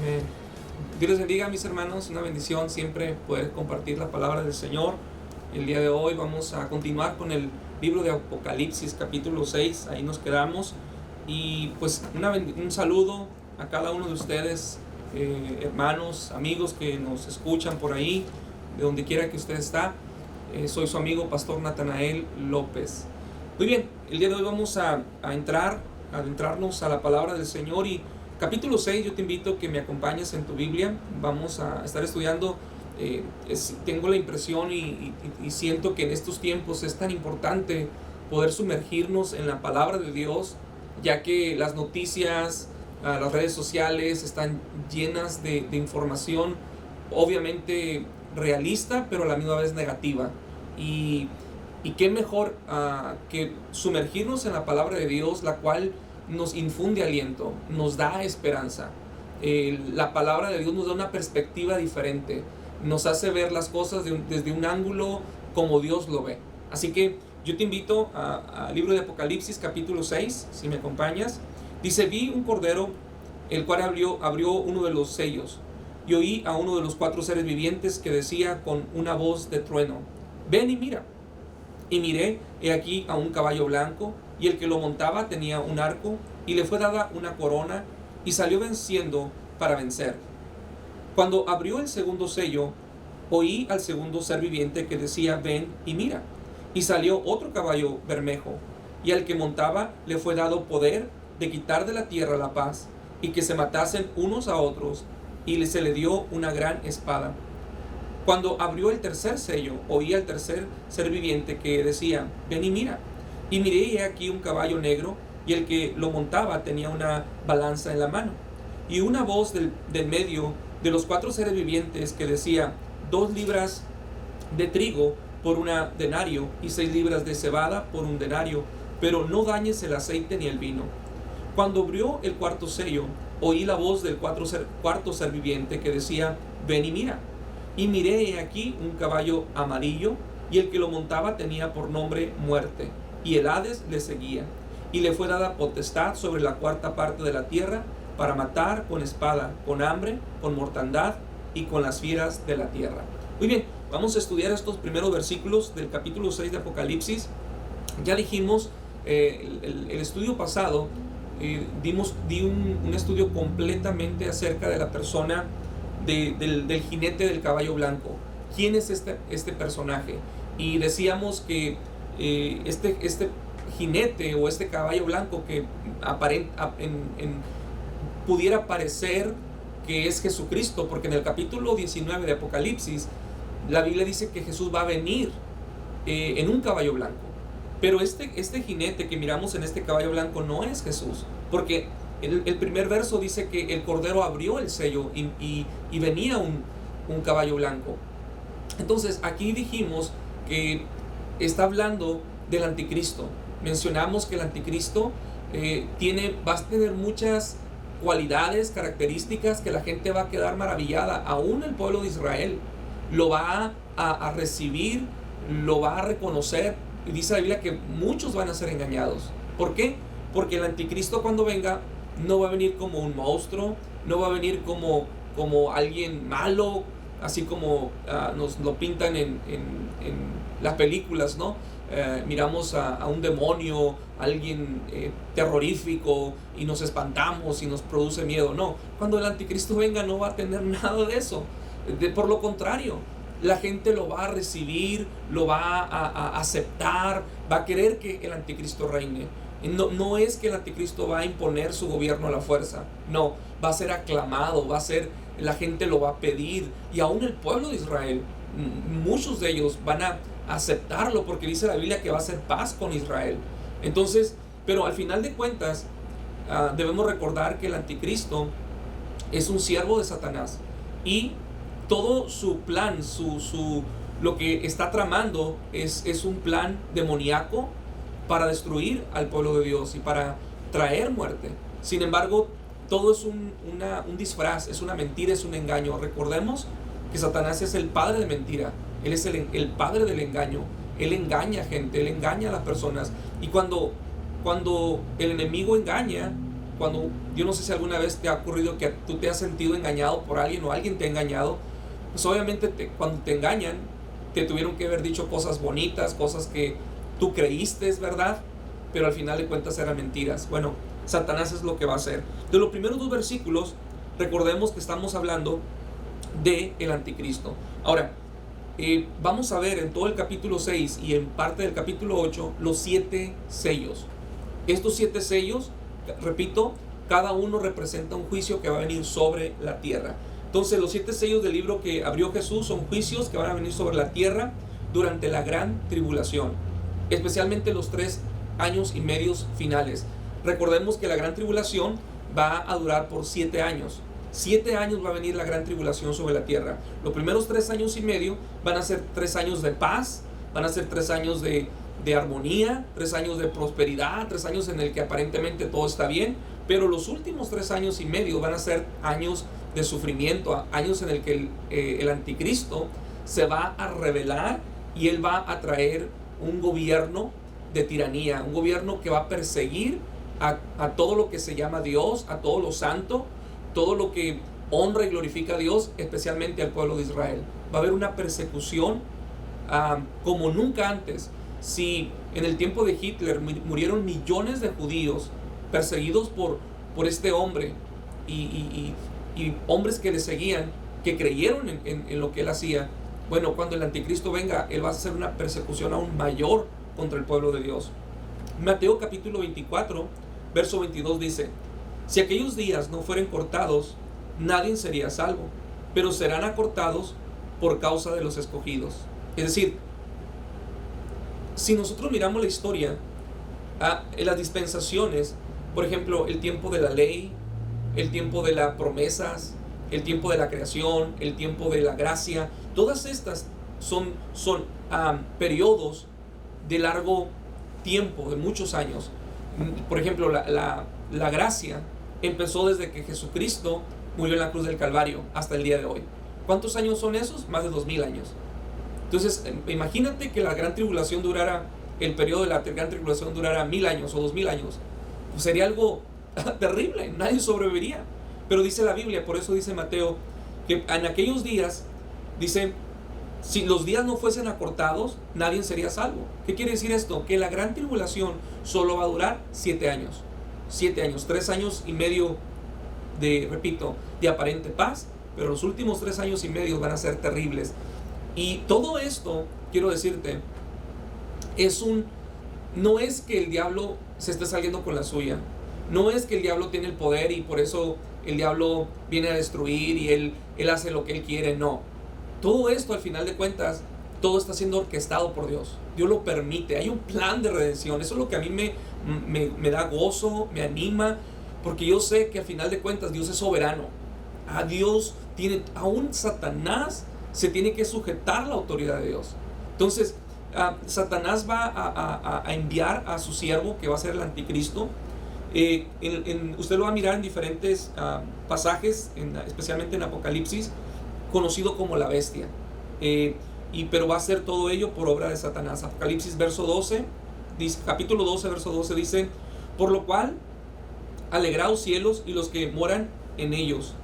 Amén. Dios les bendiga, mis hermanos. Una bendición siempre poder compartir la palabra del Señor. El día de hoy vamos a continuar con el libro de Apocalipsis, capítulo 6. Ahí nos quedamos. Y pues un saludo a cada uno de ustedes, hermanos, amigos que nos escuchan por ahí, de donde quiera que usted está. Soy su amigo, Pastor Natanael López. Muy bien, el día de hoy vamos a adentrarnos a la palabra del Señor. Y capítulo 6, yo te invito a que me acompañes en tu Biblia. Vamos a estar estudiando. Tengo la impresión y siento que en estos tiempos es tan importante poder sumergirnos en la palabra de Dios, ya que las noticias, las redes sociales están llenas de información, obviamente realista, pero a la misma vez negativa. Y qué mejor que sumergirnos en la palabra de Dios, la cual nos infunde aliento, nos da esperanza. La palabra de Dios nos da una perspectiva diferente, nos hace ver las cosas desde un ángulo como Dios lo ve. Así que yo te invito al libro de Apocalipsis, capítulo 6, si me acompañas. Dice: vi un cordero, el cual abrió uno de los sellos, y oí a uno de los 4 seres vivientes que decía con una voz de trueno: ven y mira. Y miré, he aquí a un caballo blanco, y el que lo montaba tenía un arco, y le fue dada una corona, y salió venciendo para vencer. Cuando abrió el segundo sello, oí al segundo ser viviente que decía: ven y mira. Y salió otro caballo bermejo, y al que montaba le fue dado poder de quitar de la tierra la paz, y que se matasen unos a otros, y se le dio una gran espada. Cuando abrió el tercer sello, oí al tercer ser viviente que decía: ven y mira. Y miré, y he aquí un caballo negro, y el que lo montaba tenía una balanza en la mano. Y una voz del medio de los 4 seres vivientes que decía: 2 libras de trigo por un denario, y 6 libras de cebada por un denario, pero no dañes el aceite ni el vino. Cuando abrió el cuarto sello, oí la voz del cuarto ser viviente que decía: ven y mira. Y miré, he aquí un caballo amarillo, y el que lo montaba tenía por nombre Muerte, y el Hades le seguía. Y le fue dada potestad sobre la 4ª parte de la tierra, para matar con espada, con hambre, con mortandad y con las fieras de la tierra. Muy bien, vamos a estudiar estos primeros versículos del capítulo 6 de Apocalipsis. Ya dijimos, el estudio pasado, di un estudio completamente acerca de la persona del jinete del caballo blanco. ¿Quién es este personaje? Y decíamos que este jinete o este caballo blanco que pudiera parecer que es Jesucristo, porque en el capítulo 19 de Apocalipsis la Biblia dice que Jesús va a venir en un caballo blanco. Pero este jinete que miramos en este caballo blanco no es Jesús, porque el primer verso dice que el cordero abrió el sello y venía un caballo blanco. Entonces aquí dijimos que está hablando del anticristo. Mencionamos que el anticristo va a tener muchas cualidades, características que la gente va a quedar maravillada. Aún el pueblo de Israel lo va a recibir, lo va a reconocer. Y dice la Biblia que muchos van a ser engañados. ¿Por qué? Porque el anticristo, cuando venga, no va a venir como un monstruo, no va a venir como alguien malo, así como nos lo pintan en las películas, ¿no? Miramos a un demonio, alguien terrorífico, y nos espantamos y nos produce miedo. No, cuando el anticristo venga no va a tener nada de eso. Por lo contrario, la gente lo va a recibir, lo va a aceptar, va a querer que el anticristo reine. No es que el anticristo va a imponer su gobierno a la fuerza, no, va a ser aclamado, la gente lo va a pedir, y aún el pueblo de Israel, muchos de ellos van a aceptarlo, porque dice la Biblia que va a hacer paz con Israel. Entonces, pero al final de cuentas, debemos recordar que el anticristo es un siervo de Satanás, y todo su plan, lo que está tramando es un plan demoníaco para destruir al pueblo de Dios y para traer muerte. Sin embargo, todo es un disfraz, es una mentira, es un engaño. Recordemos que Satanás es el padre de mentira, él es el padre del engaño. Él engaña a gente, él engaña a las personas. Y cuando el enemigo engaña, cuando, yo no sé si alguna vez te ha ocurrido que tú te has sentido engañado por alguien o alguien te ha engañado, pues obviamente cuando te engañan, te tuvieron que haber dicho cosas bonitas, cosas que tú creíste, es verdad, pero al final de cuentas eran mentiras. Bueno, Satanás es lo que va a hacer. De los primeros 2 versículos, recordemos que estamos hablando de el anticristo. Ahora, vamos a ver en todo el capítulo 6 y en parte del capítulo 8 los 7 sellos. Estos 7 sellos, repito, cada uno representa un juicio que va a venir sobre la tierra. Entonces los 7 sellos del libro que abrió Jesús son juicios que van a venir sobre la tierra durante la gran tribulación, especialmente los 3 años y medios finales. Recordemos que la gran tribulación va a durar por 7 años. 7 años va a venir la gran tribulación sobre la tierra. Los primeros 3 años y medio van a ser 3 años de paz, van a ser 3 años de armonía, 3 años de prosperidad, 3 años en el que aparentemente todo está bien, pero los últimos 3 años y medio van a ser años de sufrimiento, años en el que el anticristo se va a rebelar y él va a traer un gobierno de tiranía, un gobierno que va a perseguir a todo lo que se llama Dios, a todo lo santo, todo lo que honra y glorifica a Dios, especialmente al pueblo de Israel. Va a haber una persecución como nunca antes. Si en el tiempo de Hitler murieron millones de judíos perseguidos por este hombre y hombres que le seguían, que creyeron en lo que él hacía, bueno, cuando el anticristo venga, él va a hacer una persecución aún mayor contra el pueblo de Dios. Mateo capítulo 24, verso 22 dice: si aquellos días no fueren cortados, nadie sería salvo, pero serán acortados por causa de los escogidos. Es decir, si nosotros miramos la historia, en las dispensaciones, por ejemplo, el tiempo de la ley, el tiempo de las promesas, el tiempo de la creación, el tiempo de la gracia, todas estas son periodos de largo tiempo, de muchos años. Por ejemplo, la gracia empezó desde que Jesucristo murió en la cruz del Calvario hasta el día de hoy. ¿Cuántos años son esos? Más de 2000 años. Entonces, imagínate que la gran tribulación durara, el periodo de la gran tribulación durara 1000 años o 2000 años. Pues sería algo terrible, nadie sobreviviría. Pero dice la Biblia, por eso dice Mateo, que en aquellos días, dice, si los días no fuesen acortados, nadie sería salvo. ¿Qué quiere decir esto? Que la gran tribulación solo va a durar 7 años. 7 años, 3 años y medio de aparente paz, pero los últimos 3 años y medio van a ser terribles. Y todo esto, quiero decirte, no es que el diablo se esté saliendo con la suya, no es que el diablo tiene el poder y por eso el diablo viene a destruir y él hace lo que él quiere. No, todo esto al final de cuentas, todo está siendo orquestado por Dios. Dios lo permite, hay un plan de redención. Eso es lo que a mí me da gozo, me anima, porque yo sé que al final de cuentas Dios es soberano. A Dios aún Satanás se tiene que sujetar a la autoridad de Dios. Entonces, Satanás va a enviar a su siervo, que va a ser el anticristo. Usted lo va a mirar en diferentes pasajes, especialmente en Apocalipsis, conocido como la bestia. Pero va a ser todo ello por obra de Satanás. Apocalipsis capítulo 12, verso 12 dice: por lo cual, alegraos cielos y los que moran en ellos.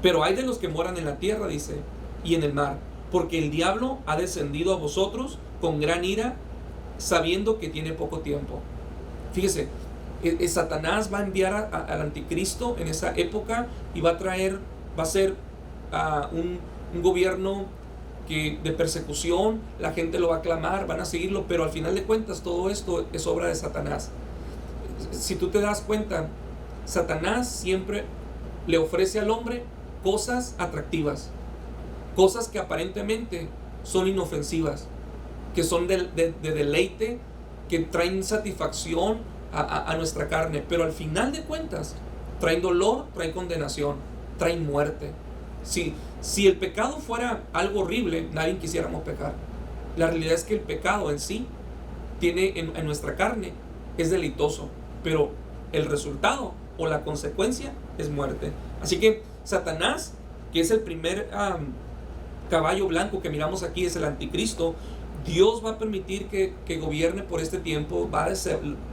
Pero hay de los que moran en la tierra, dice, y en el mar, porque el diablo ha descendido a vosotros con gran ira, sabiendo que tiene poco tiempo. Fíjese, Satanás va a enviar al anticristo en esa época y va a ser un gobierno de persecución. La gente lo va a aclamar, van a seguirlo, pero al final de cuentas todo esto es obra de Satanás. Si tú te das cuenta, Satanás siempre le ofrece al hombre cosas atractivas, cosas que aparentemente son inofensivas, que son de deleite, que traen satisfacción a nuestra carne, pero al final de cuentas traen dolor, traen condenación, traen muerte. Si el pecado fuera algo horrible, nadie quisiéramos pecar. La realidad es que el pecado en sí tiene en nuestra carne, es deleitoso, pero el resultado o la consecuencia es muerte. Así que Satanás, que es el primer caballo blanco que miramos aquí, es el anticristo. Dios va a permitir que gobierne por este tiempo,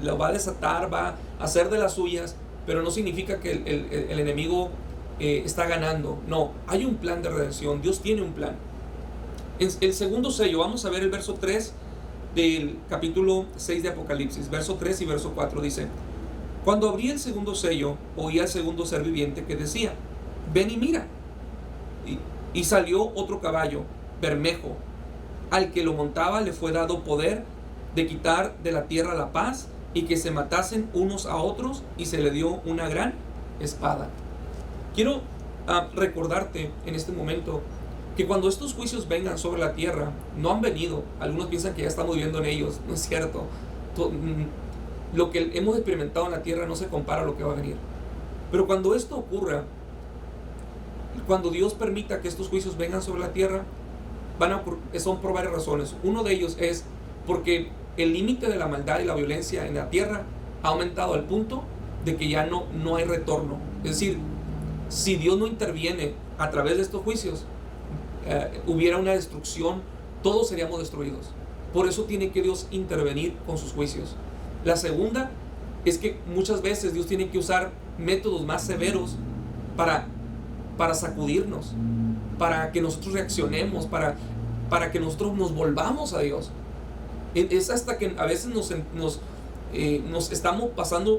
lo va a desatar, va a hacer de las suyas, pero no significa que el enemigo está ganando. No, hay un plan de redención. Dios tiene un plan. En el segundo sello, vamos a ver el verso 3 del capítulo 6 de Apocalipsis. Verso 3 y verso 4 dice: cuando abrí el segundo sello, oí al segundo ser viviente que decía: ven y mira. Y salió otro caballo, bermejo. Al que lo montaba le fue dado poder de quitar de la tierra la paz, y que se matasen unos a otros, y se le dio una gran espada. Quiero recordarte en este momento que cuando estos juicios vengan sobre la tierra, no han venido. Algunos piensan que ya estamos viviendo en ellos. No es cierto. Lo que hemos experimentado en la tierra no se compara a lo que va a venir. Pero cuando esto ocurra, cuando Dios permita que estos juicios vengan sobre la tierra, son por varias razones. Uno de ellos es porque el límite de la maldad y la violencia en la tierra ha aumentado al punto de que ya no hay retorno. Es decir, si Dios no interviene a través de estos juicios, hubiera una destrucción, todos seríamos destruidos. Por eso tiene que Dios intervenir con sus juicios. La segunda es que muchas veces Dios tiene que usar métodos más severos para sacudirnos, para que nosotros reaccionemos, para que nosotros nos volvamos a Dios. Es hasta que a veces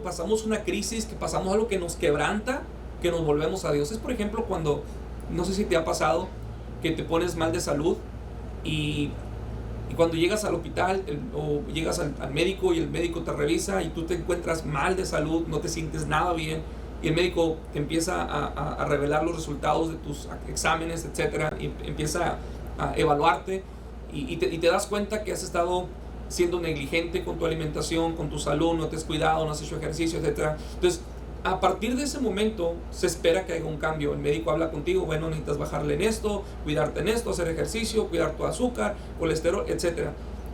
pasamos una crisis, que pasamos algo que nos quebranta, que nos volvemos a Dios. Es, por ejemplo, cuando, no sé si te ha pasado, que te pones mal de salud y cuando llegas al hospital o llegas al médico, y el médico te revisa y tú te encuentras mal de salud, no te sientes nada bien, y el médico te empieza a revelar los resultados de tus exámenes, etcétera, y empieza a evaluarte, y te das cuenta que has estado siendo negligente con tu alimentación, con tu salud, no te has cuidado, no has hecho ejercicio, etcétera. Entonces, a partir de ese momento se espera que haya un cambio. El médico habla contigo: bueno, necesitas bajarle en esto, cuidarte en esto, hacer ejercicio, cuidar tu azúcar, colesterol, etc.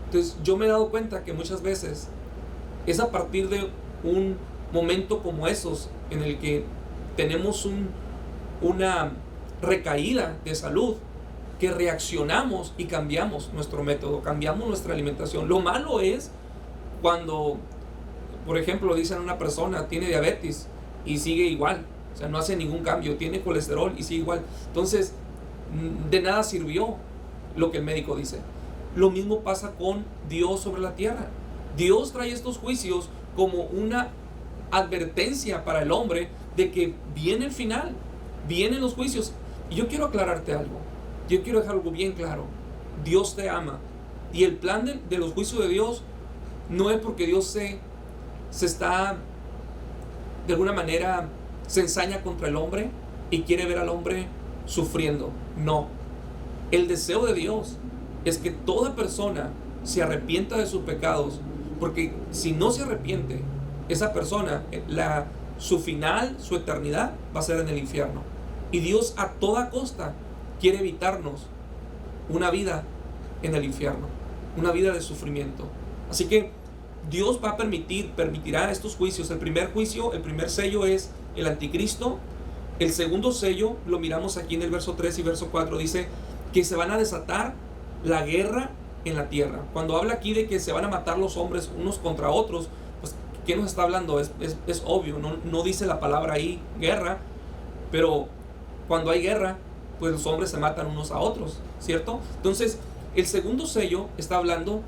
Entonces yo me he dado cuenta que muchas veces es a partir de un momento como esos en el que tenemos una recaída de salud, que reaccionamos y cambiamos nuestro método, cambiamos nuestra alimentación. Lo malo es cuando, por ejemplo, dicen a una persona: tiene diabetes, y sigue igual, o sea, no hace ningún cambio, tiene colesterol y sigue igual. Entonces, de nada sirvió lo que el médico dice. Lo mismo pasa con Dios sobre la tierra. Dios trae estos juicios como una advertencia para el hombre de que viene el final, vienen los juicios. Y yo quiero aclararte algo, yo quiero dejar algo bien claro: Dios te ama, y el plan de los juicios de Dios no es porque Dios se está, de alguna manera, se ensaña contra el hombre y quiere ver al hombre sufriendo. No, el deseo de Dios es que toda persona se arrepienta de sus pecados, porque si no se arrepiente, esa persona, su final, su eternidad va a ser en el infierno. Y Dios a toda costa quiere evitarnos una vida en el infierno, una vida de sufrimiento. Así que Dios va a permitirá estos juicios. El primer juicio, el primer sello es el anticristo. El segundo sello lo miramos aquí en el verso 3 y verso 4. Dice que se van a desatar la guerra en la tierra. Cuando habla aquí de que se van a matar los hombres unos contra otros, pues ¿qué nos está hablando? Es obvio, no dice la palabra ahí guerra, pero cuando hay guerra, pues los hombres se matan unos a otros, ¿cierto? Entonces, el segundo sello está hablando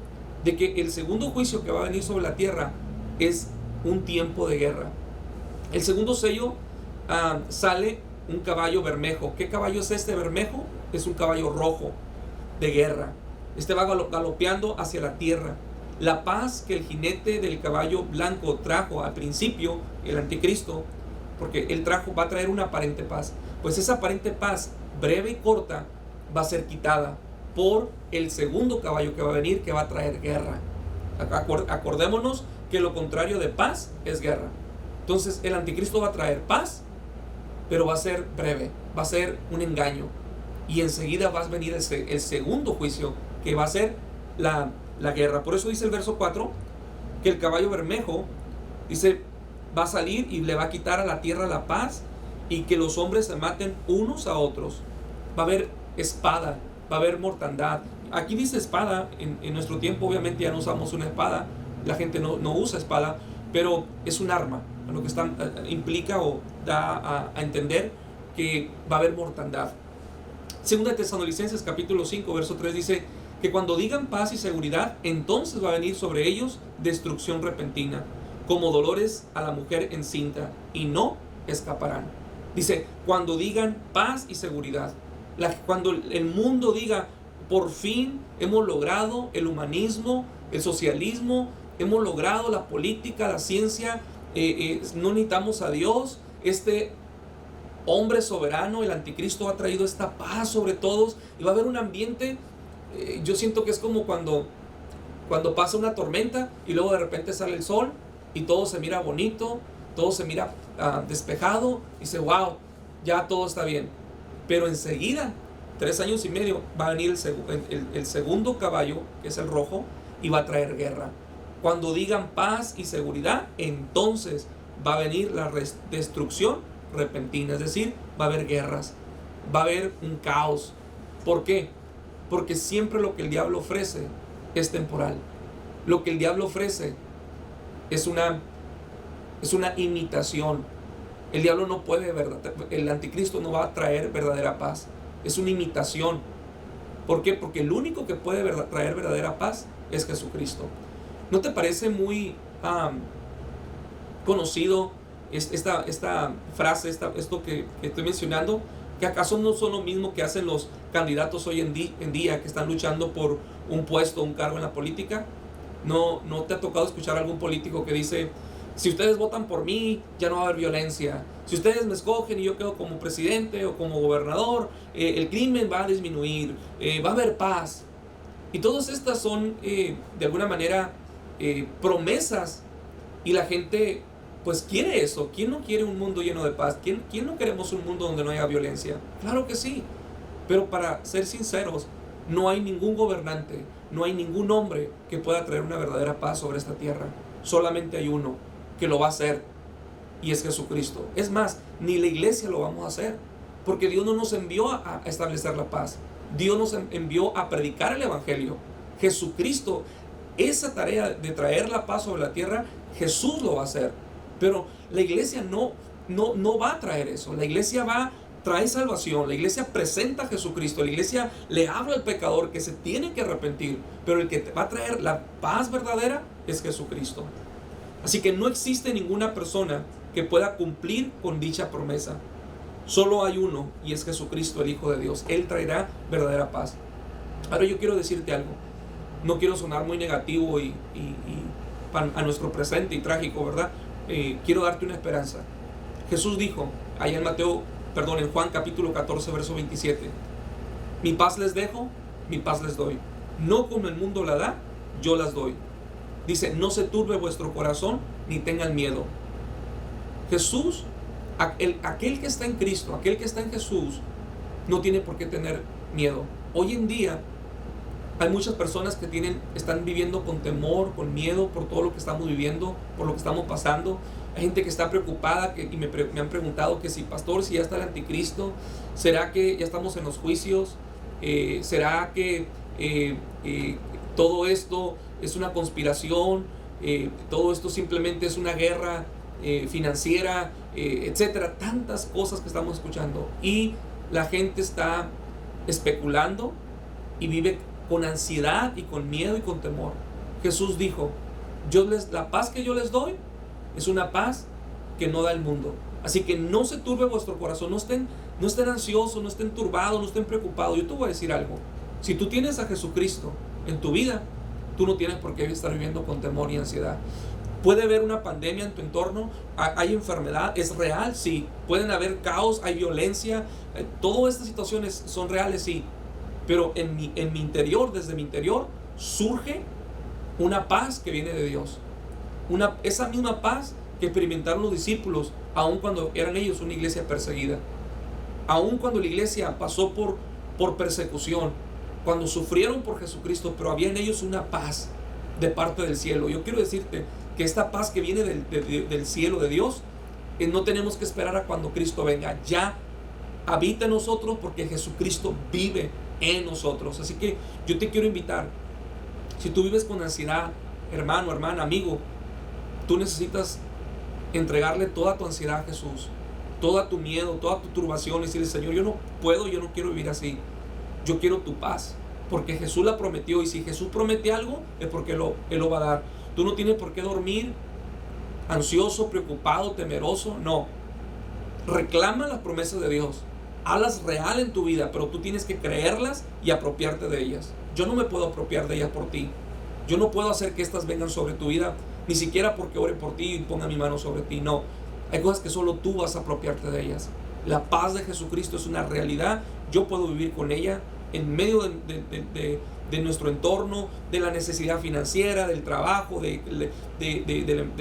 de que el segundo juicio que va a venir sobre la tierra es un tiempo de guerra. El segundo sello sale un caballo bermejo. ¿Qué caballo es este bermejo? Es un caballo rojo de guerra. Este va galopeando hacia la tierra. La paz que el jinete del caballo blanco trajo al principio, el anticristo, porque él va a traer una aparente paz, pues esa aparente paz, breve y corta, va a ser quitada por el segundo caballo que va a venir, que va a traer guerra. Acordémonos que lo contrario de paz es guerra. Entonces el anticristo va a traer paz, pero va a ser breve, va a ser un engaño, y enseguida va a venir el segundo juicio, que va a ser la guerra. Por eso dice el verso 4 que el caballo bermejo, dice, va a salir y le va a quitar a la tierra la paz, y que los hombres se maten unos a otros. Va a haber espada, va a haber mortandad. Aquí dice espada. En nuestro tiempo obviamente ya no usamos una espada, la gente no usa espada, pero es un arma, lo que implica o da a entender que va a haber mortandad. Segunda de Tesalonicenses capítulo 5 verso 3 dice que cuando digan paz y seguridad, entonces va a venir sobre ellos destrucción repentina, como dolores a la mujer encinta, y no escaparán. Dice, cuando digan paz y seguridad, cuando el mundo diga, por fin hemos logrado el humanismo, el socialismo, hemos logrado la política, la ciencia, no necesitamos a Dios, este hombre soberano, el anticristo, ha traído esta paz sobre todos, y va a haber un ambiente, yo siento que es como cuando pasa una tormenta y luego de repente sale el sol y todo se mira bonito, todo se mira despejado, y dice, wow, ya todo está bien. Pero enseguida, 3 años y medio, va a venir el segundo caballo, que es el rojo, y va a traer guerra. Cuando digan paz y seguridad, entonces va a venir la destrucción repentina, es decir, va a haber guerras, va a haber un caos. ¿Por qué? Porque siempre lo que el diablo ofrece es temporal. Lo que el diablo ofrece es una imitación. El diablo no puede, el anticristo no va a traer verdadera paz. Es una imitación. ¿Por qué? Porque el único que puede traer verdadera paz es Jesucristo. ¿No te parece muy conocido esta frase, esto que estoy mencionando? ¿Que acaso no son lo mismo que hacen los candidatos hoy en día que están luchando por un puesto, un cargo en la política? ¿No te ha tocado escuchar a algún político que dice, si ustedes votan por mí, ya no va a haber violencia? Si ustedes me escogen y yo quedo como presidente o como gobernador, el crimen va a disminuir, va a haber paz. Y todas estas son, de alguna manera, promesas, y la gente pues quiere eso. ¿Quién no quiere un mundo lleno de paz? ¿Quién no queremos un mundo donde no haya violencia? Claro que sí, pero para ser sinceros, no hay ningún gobernante, no hay ningún hombre que pueda traer una verdadera paz sobre esta tierra. Solamente hay uno que lo va a hacer, y es Jesucristo. Es más, ni la iglesia lo vamos a hacer, porque Dios no nos envió a establecer la paz. Dios nos envió a predicar el evangelio. Jesucristo, esa tarea de traer la paz sobre la tierra, Jesús lo va a hacer. Pero la iglesia no va a traer eso. La iglesia trae salvación. La iglesia presenta a Jesucristo. La iglesia le habla al pecador que se tiene que arrepentir. Pero el que va a traer la paz verdadera es Jesucristo. Así que no existe ninguna persona que pueda cumplir con dicha promesa. Solo hay uno, y es Jesucristo, el Hijo de Dios. Él traerá verdadera paz. Ahora yo quiero decirte algo. No quiero sonar muy negativo y a nuestro presente y trágico, ¿verdad? Quiero darte una esperanza. Jesús dijo, allá en Juan capítulo 14, verso 27, mi paz les dejo, mi paz les doy. No como el mundo la da, yo las doy. Dice, no se turbe vuestro corazón, ni tengan miedo. Jesús, aquel que está en Cristo, aquel que está en Jesús, no tiene por qué tener miedo. Hoy en día hay muchas personas que están viviendo con temor, con miedo por todo lo que estamos viviendo, por lo que estamos pasando. Hay gente que está preocupada y me han preguntado que si, pastor, si ya está el anticristo, ¿será que ya estamos en los juicios? ¿Será que todo esto es una conspiración? ¿Todo esto simplemente es una guerra financiera? Etcétera. Tantas cosas que estamos escuchando. Y la gente está especulando y vive con ansiedad y con miedo y con temor. Jesús dijo, la paz que yo les doy es una paz que no da el mundo. Así que no se turbe vuestro corazón, no estén ansiosos, no estén turbados, no estén preocupados. Yo te voy a decir algo. Si tú tienes a Jesucristo en tu vida, tú no tienes por qué estar viviendo con temor y ansiedad. Puede haber una pandemia en tu entorno, hay enfermedad, es real, sí. Pueden haber caos, hay violencia, todas estas situaciones son reales, sí. Pero en mi interior, desde mi interior, surge una paz que viene de Dios. Esa misma paz que experimentaron los discípulos, aun cuando eran ellos una iglesia perseguida. Aun cuando la iglesia pasó por persecución, cuando sufrieron por Jesucristo, pero había en ellos una paz de parte del cielo. Yo quiero decirte que esta paz que viene del cielo de Dios, no tenemos que esperar a cuando Cristo venga. Ya habita en nosotros porque Jesucristo vive en nosotros. Así que yo te quiero invitar, si tú vives con ansiedad, hermano, hermana, amigo, Tú necesitas entregarle toda tu ansiedad a Jesús, toda tu miedo, toda tu turbación, y decirle: Señor, yo no puedo, yo no quiero vivir así. Yo quiero tu paz, porque Jesús la prometió, y si Jesús promete algo, es porque Él lo va a dar. Tú no tienes por qué dormir ansioso, preocupado, temeroso. No. Reclama las promesas de Dios. Hazlas real en tu vida, pero tú tienes que creerlas y apropiarte de ellas. Yo no me puedo apropiar de ellas por ti. Yo no puedo hacer que estas vengan sobre tu vida, ni siquiera porque ore por ti y ponga mi mano sobre ti. No. Hay cosas que solo tú vas a apropiarte de ellas. La paz de Jesucristo es una realidad. Yo puedo vivir con ella en medio de nuestro entorno, de la necesidad financiera, del trabajo, de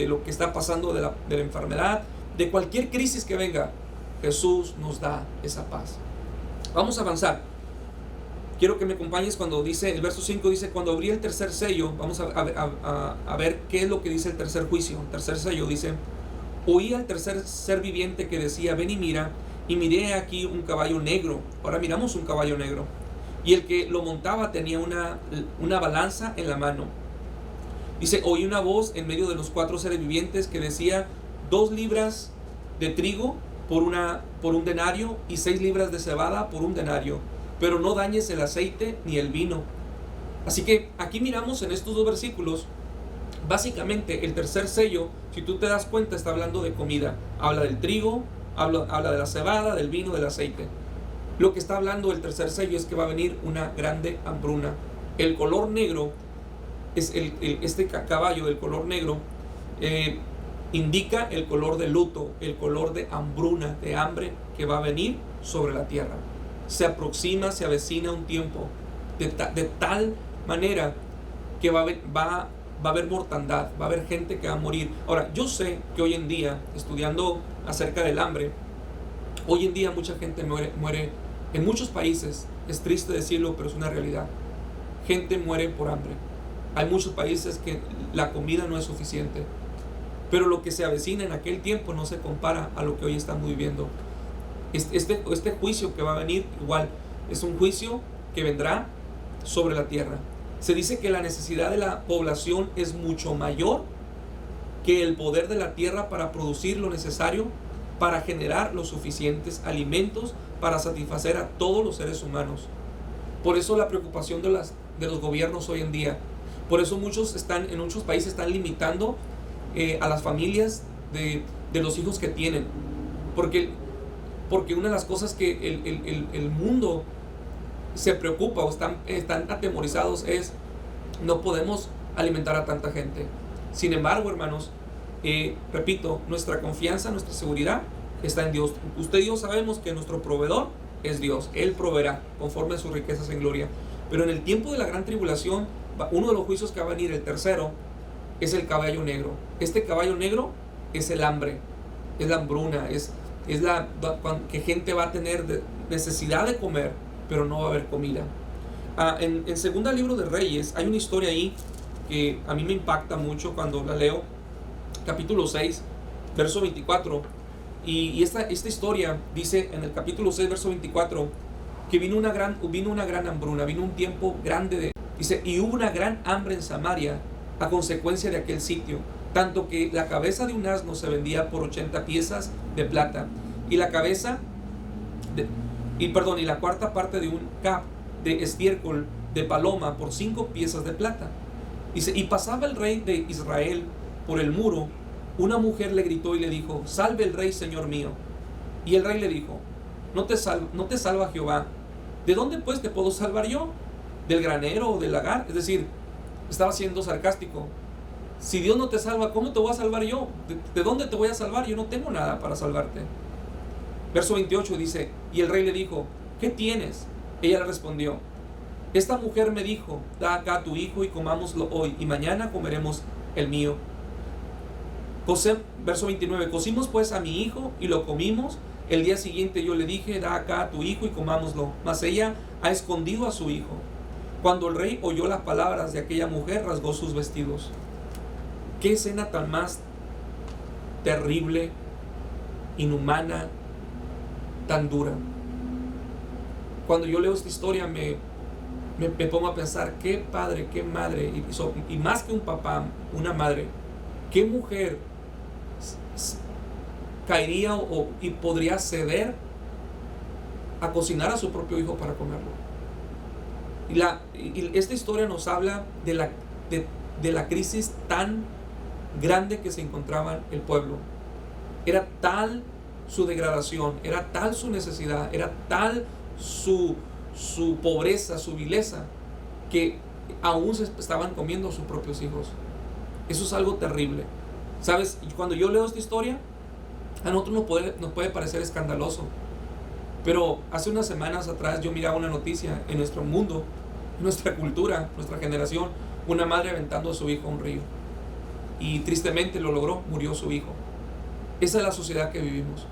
lo que está pasando, de la enfermedad, de cualquier crisis que venga. Jesús nos da esa paz. Vamos a avanzar. Quiero que me acompañes cuando dice, el verso 5 dice: cuando abrí el tercer sello. Vamos a ver qué es lo que dice el tercer juicio. El tercer sello dice: oí al tercer ser viviente que decía: ven y mira. Y miré aquí un caballo negro. Ahora miramos un caballo negro. Y el que lo montaba tenía una balanza en la mano. Dice: oí una voz en medio de los 4 seres vivientes que decía: 2 libras de trigo por un denario, y 6 libras de cebada por un denario, pero no dañes el aceite ni el vino. Así que aquí miramos en estos 2 versículos, básicamente el tercer sello, si tú te das cuenta, está hablando de comida. Habla del trigo, habla de la cebada, del vino, del aceite. Lo que está hablando el tercer sello es que va a venir una grande hambruna. El color negro, este caballo del color negro, indica el color de luto, el color de hambruna, de hambre que va a venir sobre la tierra. Se aproxima, se avecina un tiempo de tal manera que va a haber mortandad, va a haber gente que va a morir. Ahora, yo sé que hoy en día, estudiando acerca del hambre, hoy en día mucha gente muere en muchos países. Es triste decirlo, pero es una realidad. Gente muere por hambre. Hay muchos países que la comida no es suficiente. Pero lo que se avecina en aquel tiempo no se compara a lo que hoy estamos viviendo. Este juicio que va a venir, igual, es un juicio que vendrá sobre la tierra. Se dice que la necesidad de la población es mucho mayor que el poder de la tierra para producir lo necesario para generar los suficientes alimentos para satisfacer a todos los seres humanos. Por eso la preocupación de los gobiernos hoy en día. Por eso en muchos países están limitando a las familias de los hijos que tienen. Porque una de las cosas que el mundo se preocupa o están atemorizados es: no podemos alimentar a tanta gente. Sin embargo, hermanos, repito, nuestra confianza, nuestra seguridad está en Dios. Usted y yo sabemos que nuestro proveedor es Dios. Él proveerá conforme a sus riquezas en gloria. Pero en el tiempo de la gran tribulación, uno de los juicios que va a venir, el tercero, es el caballo negro. Este caballo negro es el hambre, es la hambruna, es que gente va a tener necesidad de comer, pero no va a haber comida. En Segunda Libro de Reyes hay una historia ahí que a mí me impacta mucho cuando la leo. Capítulo 6, verso 24. Y esta historia dice en el capítulo 6, verso 24, que vino una gran hambruna, vino un tiempo grande dice: y hubo una gran hambre en Samaria a consecuencia de aquel sitio, tanto que la cabeza de un asno se vendía por 80 piezas de plata, y la cuarta parte de un cap de estiércol de paloma por 5 piezas de plata. Dice: y pasaba el rey de Israel por el muro, una mujer le gritó y le dijo: salve el rey, señor mío. Y el rey le dijo: no te salva Jehová. ¿De dónde pues te puedo salvar yo? ¿Del granero o del lagar? Es decir, estaba siendo sarcástico. Si Dios no te salva, ¿cómo te voy a salvar yo? ¿De dónde te voy a salvar? Yo no tengo nada para salvarte. Verso 28 dice: y el rey le dijo: ¿qué tienes? Ella le respondió: esta mujer me dijo: da acá a tu hijo y comámoslo hoy, y mañana comeremos el mío. Verso 29: cocimos pues a mi hijo y lo comimos. El día siguiente yo le dije: da acá a tu hijo y comámoslo. Mas ella ha escondido a su hijo. Cuando el rey oyó las palabras de aquella mujer, rasgó sus vestidos. Qué escena tan más terrible, inhumana, tan dura. Cuando yo leo esta historia me pongo a pensar: qué padre, qué madre, y más que un papá, una madre, ¿qué mujer caería y podría ceder a cocinar a su propio hijo para comerlo? Y esta historia nos habla de la crisis tan grande que se encontraba el pueblo. Era tal su degradación, era tal su necesidad, era tal su pobreza, su vileza, que aún se estaban comiendo a sus propios hijos. Eso es algo terrible. ¿Sabes? Cuando yo leo esta historia, a nosotros nos puede parecer escandaloso. Pero hace unas semanas atrás yo miraba una noticia en nuestro mundo, en nuestra cultura, nuestra generación, una madre aventando a su hijo a un río. Y tristemente lo logró, murió su hijo. Esa es la sociedad que vivimos.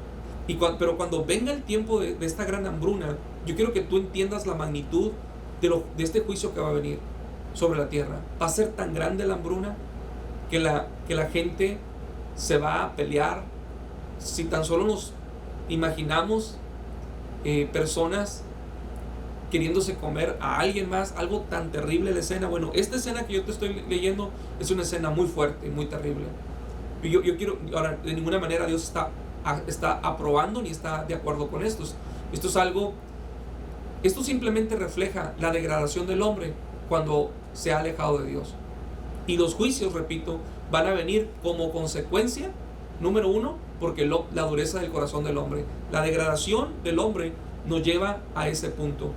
Pero cuando venga el tiempo de esta gran hambruna, yo quiero que tú entiendas la magnitud de este juicio que va a venir sobre la tierra. Va a ser tan grande la hambruna que la gente se va a pelear. Si tan solo nos imaginamos personas queriéndose comer a alguien más, algo tan terrible la escena. Bueno, esta escena que yo te estoy leyendo es una escena muy fuerte, muy terrible. Y yo quiero, ahora, de ninguna manera Dios está aprobando ni está de acuerdo con esto. Esto simplemente refleja la degradación del hombre cuando se ha alejado de Dios. Y los juicios, repito, van a venir como consecuencia, número uno, porque la dureza del corazón del hombre. La degradación del hombre nos lleva a ese punto.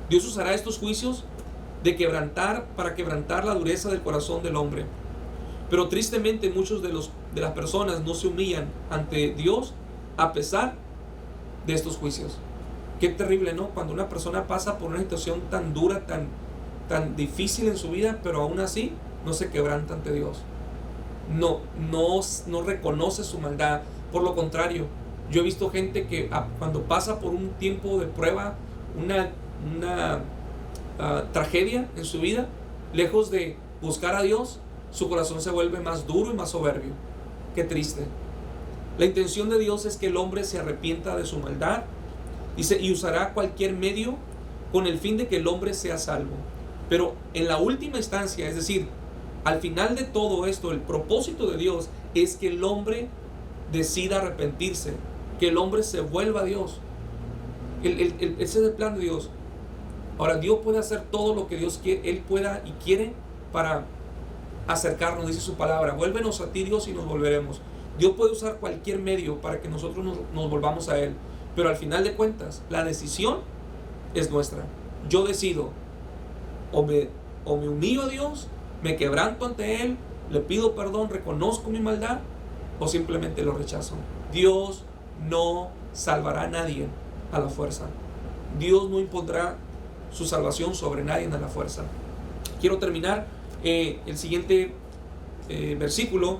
Dios usará estos juicios para quebrantar la dureza del corazón del hombre. Pero tristemente muchos de las personas no se humillan ante Dios a pesar de estos juicios. Qué terrible, ¿no? Cuando una persona pasa por una situación tan dura, tan difícil en su vida, pero aún así no se quebranta ante Dios. No reconoce su maldad. Por lo contrario, yo he visto gente que cuando pasa por un tiempo de prueba, una tragedia en su vida, lejos de buscar a Dios, su corazón se vuelve más duro y más soberbio. Qué triste. La intención de Dios es que el hombre se arrepienta de su maldad, dice, y usará cualquier medio con el fin de que el hombre sea salvo. Pero en la última instancia, es decir, al final de todo esto, el propósito de Dios es que el hombre decida arrepentirse, que el hombre se vuelva a Dios. Ese es el plan de Dios. Ahora, Dios puede hacer todo lo que Dios quiere, Él pueda y quiere para acercarnos, dice su palabra. Vuélvenos a ti, Dios, y nos volveremos. Dios puede usar cualquier medio para que nosotros nos volvamos a Él. Pero al final de cuentas, la decisión es nuestra. Yo decido, o me humillo a Dios, me quebranto ante Él, le pido perdón, reconozco mi maldad, o simplemente lo rechazo. Dios no salvará a nadie a la fuerza. Dios no impondrá su salvación sobre nadie a la fuerza. Quiero terminar el siguiente versículo.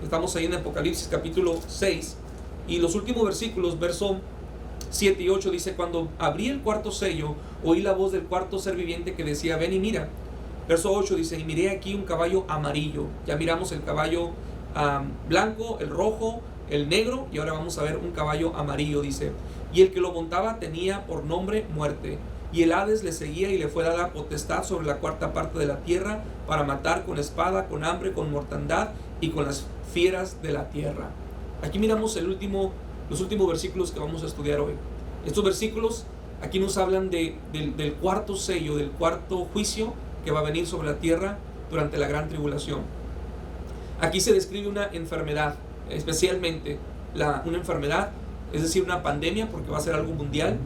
Estamos ahí en Apocalipsis capítulo 6, y los últimos versículos, verso 7 y 8, dice: cuando abrí el cuarto sello, oí la voz del cuarto ser viviente que decía: ven y mira. Verso 8 dice: y miré aquí un caballo amarillo. Ya miramos el caballo blanco, el rojo, el negro, y ahora vamos a ver un caballo amarillo, dice. Y el que lo montaba tenía por nombre Muerte, y el Hades le seguía, y le fue dada potestad sobre la cuarta parte de la tierra, para matar con espada, con hambre, con mortandad y con las fieras de la tierra. Aquí miramos los últimos versículos que vamos a estudiar hoy. Estos versículos aquí nos hablan del cuarto sello, del cuarto juicio que va a venir sobre la tierra durante la gran tribulación. Aquí se describe una enfermedad, especialmente una enfermedad, es decir, una pandemia, porque va a ser algo mundial,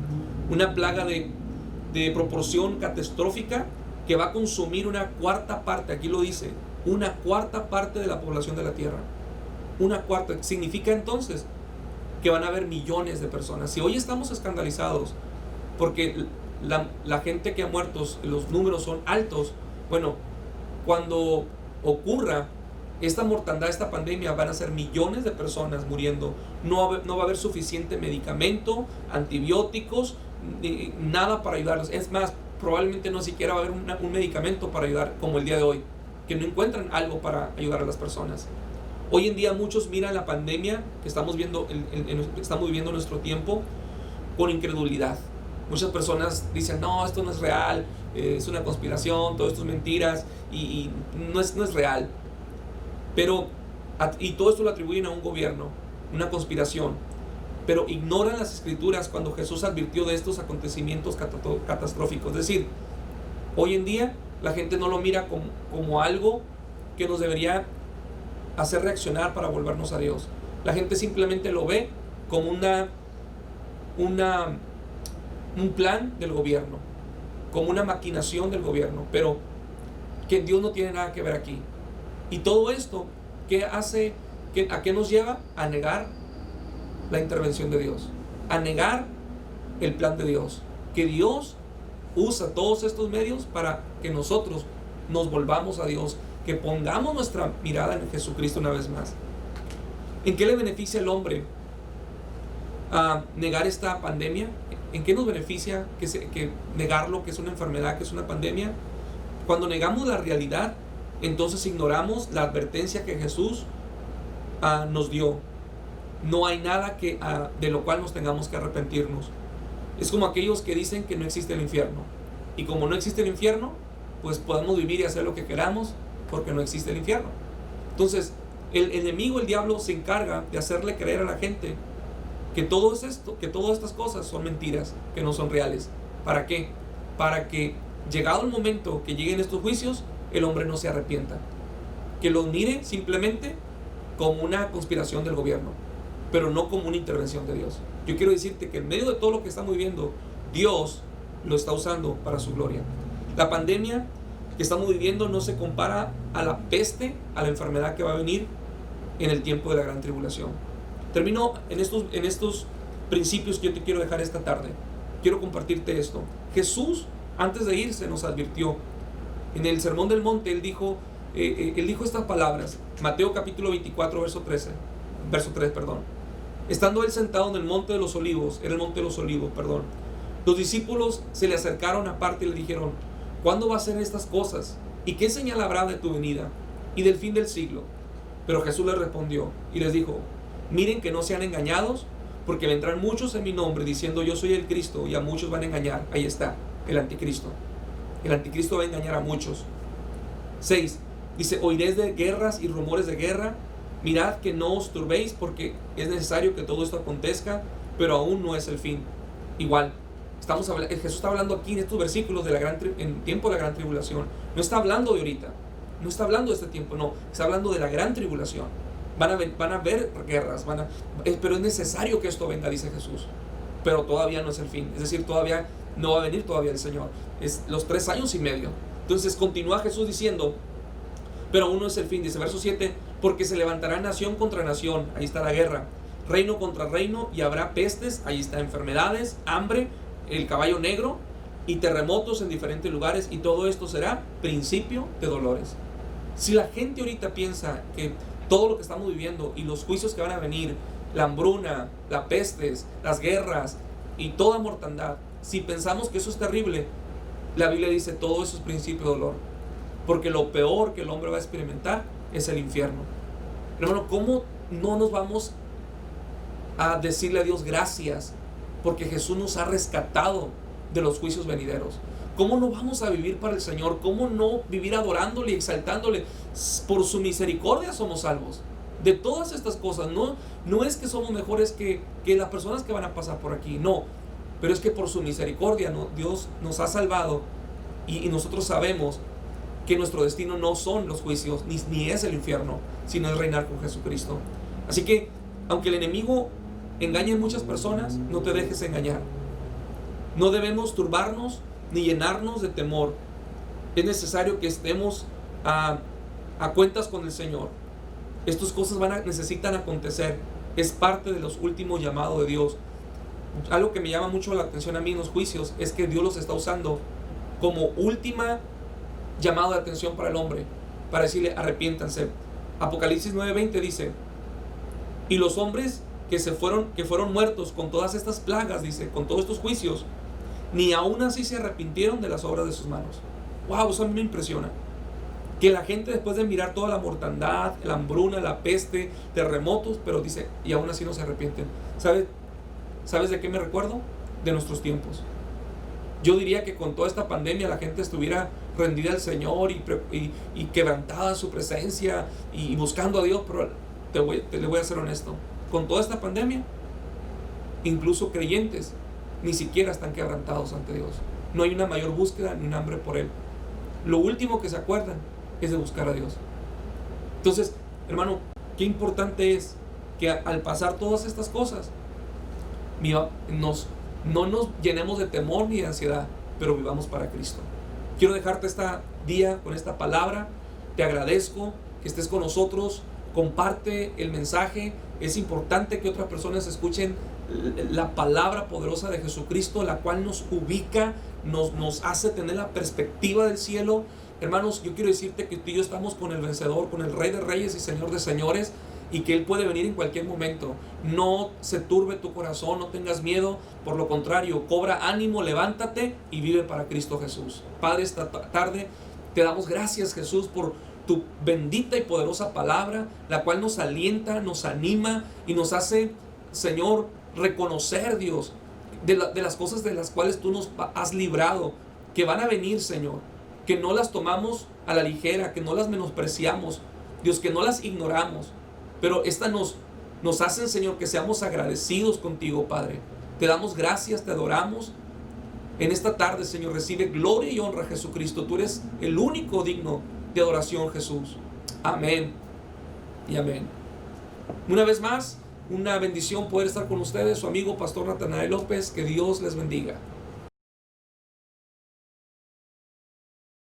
una plaga de proporción catastrófica que va a consumir una cuarta parte, aquí lo dice, una cuarta parte de la población de la tierra. Una cuarta, significa entonces que van a haber millones de personas. Si hoy estamos escandalizados porque la gente que ha muerto, los números son altos, bueno, cuando ocurra esta mortandad, esta pandemia, van a ser millones de personas muriendo. No va a haber suficiente medicamento, antibióticos, nada para ayudarlos. Es más, probablemente no siquiera va a haber un medicamento para ayudar, como el día de hoy, que no encuentran algo para ayudar a las personas. Hoy en día muchos miran la pandemia que estamos viviendo en nuestro tiempo con incredulidad. Muchas personas dicen: no, esto no es real, es una conspiración, todo esto es mentiras, y no es real. Y todo esto lo atribuyen a un gobierno, una conspiración. Pero ignoran las escrituras cuando Jesús advirtió de estos acontecimientos catastróficos. Es decir, hoy en día la gente no lo mira como algo que nos debería hacer reaccionar para volvernos a Dios. La gente simplemente lo ve como un plan del gobierno, como una maquinación del gobierno, pero que Dios no tiene nada que ver aquí. Y todo esto, ¿qué hace? ¿A qué nos lleva? A negar la intervención de Dios, a negar el plan de Dios, que Dios usa todos estos medios para que nosotros nos volvamos a Dios, que pongamos nuestra mirada en Jesucristo una vez más. ¿En qué le beneficia al hombre a negar esta pandemia? ¿En qué nos beneficia que negarlo, que es una enfermedad, que es una pandemia? Cuando negamos la realidad, entonces ignoramos la advertencia que Jesús nos dio. No hay nada de lo cual nos tengamos que arrepentirnos. Es como aquellos que dicen que no existe el infierno. Y como no existe el infierno, pues podemos vivir y hacer lo que queramos porque no existe el infierno. Entonces, el enemigo, el diablo, se encarga de hacerle creer a la gente que todas estas cosas son mentiras, que no son reales. ¿Para qué? Para que, llegado el momento que lleguen estos juicios, el hombre no se arrepienta. Que los mire simplemente como una conspiración del gobierno, pero no como una intervención de Dios. Yo quiero decirte que en medio de todo lo que estamos viviendo, Dios lo está usando para su gloria. La pandemia que estamos viviendo no se compara a la peste, a la enfermedad que va a venir en el tiempo de la gran tribulación. Termino en estos principios que yo te quiero dejar esta tarde. Quiero compartirte esto. Jesús, antes de irse, nos advirtió. En el Sermón del Monte, Él dijo estas palabras. Mateo capítulo 24, verso 3. Estando Él sentado en el monte de los olivos, era el monte de los olivos, los discípulos se le acercaron aparte y le dijeron: ¿cuándo va a ser estas cosas? ¿Y qué señal habrá de tu venida y del fin del siglo? Pero Jesús les respondió y les dijo: miren que no sean engañados, porque vendrán muchos en mi nombre diciendo yo soy el Cristo, y a muchos van a engañar. Ahí está, el anticristo. El anticristo va a engañar a muchos. 6. Dice: oiréis de guerras y rumores de guerra. Mirad que no os turbéis, porque es necesario que todo esto acontezca, pero aún no es el fin. Igual, Jesús está hablando aquí en estos versículos en tiempo de la gran tribulación. No está hablando de ahorita, no está hablando de este tiempo, no, está hablando de la gran tribulación. Van a haber guerras, pero es necesario que esto venga, dice Jesús. Pero todavía no es el fin, es decir, todavía no va a venir todavía el Señor. Es los 3 años y medio. Entonces continúa Jesús diciendo: pero aún no es el fin. Dice verso 7: porque se levantará nación contra nación, ahí está la guerra, reino contra reino, y habrá pestes, ahí está, enfermedades, hambre, el caballo negro, y terremotos en diferentes lugares, y todo esto será principio de dolores. Si la gente ahorita piensa que todo lo que estamos viviendo y los juicios que van a venir, la hambruna, las pestes, las guerras y toda mortandad, si pensamos que eso es terrible, la Biblia dice todo eso es principio de dolor, porque lo peor que el hombre va a experimentar es el infierno. Hermano, ¿cómo no nos vamos a decirle a Dios gracias porque Jesús nos ha rescatado de los juicios venideros? ¿Cómo no vamos a vivir para el Señor? ¿Cómo no vivir adorándole y exaltándole? Por su misericordia somos salvos de todas estas cosas. No es que somos mejores que las personas que van a pasar por aquí, no, pero es que por su misericordia Dios nos ha salvado, y nosotros sabemos que nuestro destino no son los juicios, ni es el infierno, sino es reinar con Jesucristo. Así que, aunque el enemigo engañe a muchas personas, no te dejes engañar. No debemos turbarnos ni llenarnos de temor. Es necesario que estemos a cuentas con el Señor. Estas cosas necesitan acontecer. Es parte de los últimos llamados de Dios. Algo que me llama mucho la atención a mí en los juicios es que Dios los está usando como última llamado de atención para el hombre, para decirle arrepiéntanse. Apocalipsis 9:20 dice: y los hombres que fueron muertos con todas estas plagas, dice, con todos estos juicios, ni aún así se arrepintieron de las obras de sus manos. Wow, eso a mí me impresiona. Que la gente, después de mirar toda la mortandad, la hambruna, la peste, terremotos, pero dice, y aún así no se arrepienten. ¿Sabes de qué me recuerdo? De nuestros tiempos. Yo diría que con toda esta pandemia la gente estuviera rendida al Señor y quebrantada su presencia y buscando a Dios, pero le voy a ser honesto. Con toda esta pandemia, incluso creyentes ni siquiera están quebrantados ante Dios. No hay una mayor búsqueda ni un hambre por Él. Lo último que se acuerdan es de buscar a Dios. Entonces, hermano, qué importante es que al pasar todas estas cosas, no nos llenemos de temor ni de ansiedad, pero vivamos para Cristo. Quiero dejarte este día con esta palabra. Te agradezco que estés con nosotros. Comparte el mensaje. Es importante que otras personas escuchen la palabra poderosa de Jesucristo, la cual nos ubica, nos hace tener la perspectiva del cielo. Hermanos, yo quiero decirte que tú y yo estamos con el vencedor, con el Rey de Reyes y Señor de Señores, y que Él puede venir en cualquier momento. No se turbe tu corazón, no tengas miedo. Por lo contrario, cobra ánimo, levántate y vive para Cristo Jesús. Padre, esta tarde te damos gracias, Jesús, por tu bendita y poderosa palabra, la cual nos alienta, nos anima y nos hace, Señor, reconocer, Dios, de las cosas de las cuales tú nos has librado, que van a venir, Señor, que no las tomamos a la ligera, que no las menospreciamos, Dios, que no las ignoramos, pero estas nos hacen, Señor, que seamos agradecidos contigo, Padre. Te damos gracias, te adoramos. En esta tarde, Señor, recibe gloria y honra, Jesucristo. Tú eres el único digno de adoración, Jesús. Amén y amén. Una vez más, una bendición poder estar con ustedes, su amigo Pastor Natanael López. Que Dios les bendiga.